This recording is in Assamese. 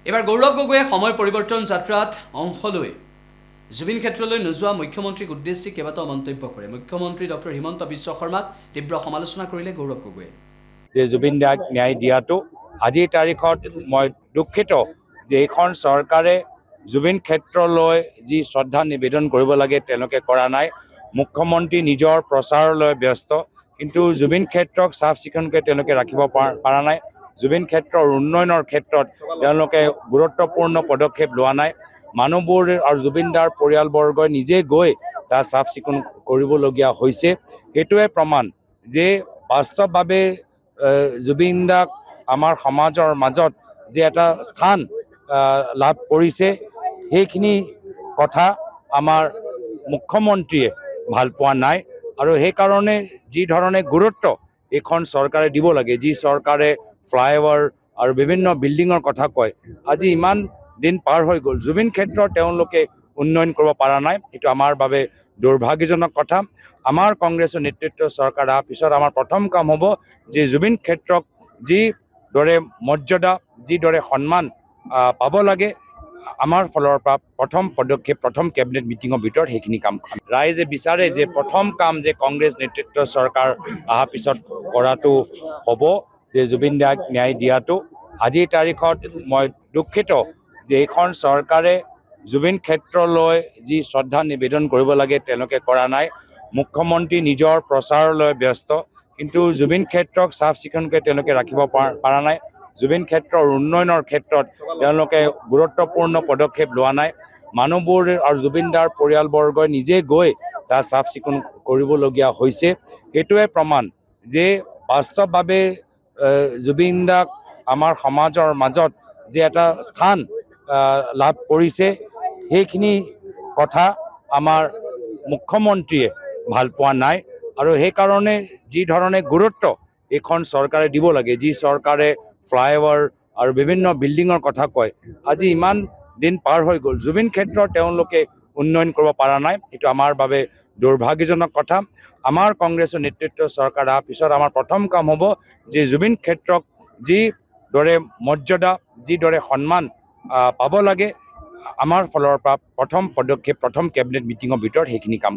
এবাৰ গৌৰৱ গগৈয়ে সময় পৰিৱৰ্তন যাত্ৰাত অংশ লৈ জুবিন ক্ষেত্ৰলৈ নোযোৱা মুখ্যমন্ত্ৰীক উদ্দেশ্যি কেইবাটাও মন্তব্য কৰে। মুখ্যমন্ত্ৰী ডক্টৰ হিমন্ত বিশ্ব শৰ্মাক তীব্ৰ সমালোচনা কৰিলে গৌৰৱ গগৈয়ে। যে জুবিন দাক ন্যায় দিয়াটো আজিৰ তাৰিখত মই দুঃখিত যে এইখন চৰকাৰে জুবিন ক্ষেত্ৰলৈ যি শ্ৰদ্ধা নিবেদন কৰিব লাগে তেওঁলোকে কৰা নাই। মুখ্যমন্ত্ৰী নিজৰ প্ৰচাৰলৈ ব্যস্ত, কিন্তু জুবিন ক্ষেত্ৰক চাফ চিকুণকৈ তেওঁলোকে ৰাখিব পৰা নাই। জুবিন ক্ষেত্ৰৰ উন্নয়নৰ ক্ষেত্ৰত তেওঁলোকে গুৰুত্বপূৰ্ণ পদক্ষেপ লোৱা নাই। মানুহবোৰ আৰু জুবিন দাৰ পৰিয়ালবৰ্গই নিজে গৈ তাৰ চাফ চিকুণ কৰিবলগীয়া হৈছে। সেইটোৱে প্ৰমাণ যে বাস্তৱভাৱে জুবিন দাক আমাৰ সমাজৰ মাজত যে এটা স্থান লাভ কৰিছে, সেইখিনি কথা আমাৰ মুখ্যমন্ত্ৰীয়ে ভাল পোৱা নাই। আৰু সেইকাৰণে যি ধৰণে গুৰুত্ব এইখন চৰকাৰে দিব লাগে, যি চৰকাৰে ফ্লাইঅভাৰ আৰু বিভিন্ন বিল্ডিঙৰ কথা কয়, আজি ইমান দিন পাৰ হৈ গ'ল, জুবিন ক্ষেত্ৰত তেওঁলোকে উন্নয়ন কৰিব পৰা নাই। এইটো আমাৰ বাবে দুৰ্ভাগ্যজনক কথা। আমাৰ কংগ্ৰেছৰ নেতৃত্বৰ চৰকাৰ অহাৰ পিছত আমাৰ প্ৰথম কাম হ'ব যে জুবিন ক্ষেত্ৰক যিদৰে মৰ্যাদা, যিদৰে সন্মান পাব লাগে, আমাৰ ফালৰ পৰা প্ৰথম পদক্ষেপ প্ৰথম কেবিনেট মিটিঙৰ ভিতৰত সেইখিনি কাম ৰাইজে বিচাৰে যে প্ৰথম কাম যে কংগ্ৰেছ নেতৃত্বৰ চৰকাৰ অহাৰ পিছত কৰাটো হ'ব যে জুবিন দাক ন্যায় দিয়াটো। আজিৰ তাৰিখত মই দুঃখিত যে এইখন চৰকাৰে জুবিন ক্ষেত্ৰলৈ যি শ্ৰদ্ধা নিবেদন কৰিব লাগে তেওঁলোকে কৰা নাই। মুখ্যমন্ত্ৰী নিজৰ প্ৰচাৰলৈ ব্যস্ত, কিন্তু জুবিন ক্ষেত্ৰক চাফ চিকুণকৈ তেওঁলোকে ৰাখিব পৰা নাই। জুবিন ক্ষেত্ৰৰ উন্নয়নৰ ক্ষেত্ৰত তেওঁলোকে গুৰুত্বপূৰ্ণ পদক্ষেপ লোৱা নাই। মানুহবোৰ আৰু জুবিন দাৰ পৰিয়ালবৰ্গই নিজে গৈ তাৰ চাফ চিকুণ কৰিবলগীয়া হৈছে। সেইটোৱে প্ৰমাণ যে বাস্তৱভাৱে জুবিন দাক আমাৰ সমাজৰ মাজত যে এটা স্থান লাভ কৰিছে, সেইখিনি কথা আমাৰ মুখ্যমন্ত্ৰীয়ে ভাল পোৱা নাই। আৰু সেইকাৰণে যি ধৰণে গুৰুত্ব এইখন চৰকাৰে দিব লাগে, যি চৰকাৰে ফ্লাইঅভাৰ আৰু বিভিন্ন বিল্ডিঙৰ কথা কয়, আজি ইমান দিন পাৰ হৈ গ'ল, জুবিন ক্ষেত্ৰত তেওঁলোকে উন্নয়ন কৰিব পৰা নাই। এইটো আমাৰ বাবে দুৰ্ভাগ্যজনক কথা। আমাৰ কংগ্ৰেছৰ নেতৃত্বৰ চৰকাৰ অহাৰ পিছত আমাৰ প্ৰথম কাম হ'ব যে জুবিন ক্ষেত্ৰক যিদৰে মৰ্যাদা, যিদৰে সন্মান পাব লাগে, আমাৰ ফালৰ পৰা প্ৰথম পদক্ষেপ প্ৰথম কেবিনেট মিটিঙৰ ভিতৰত সেইখিনি কাম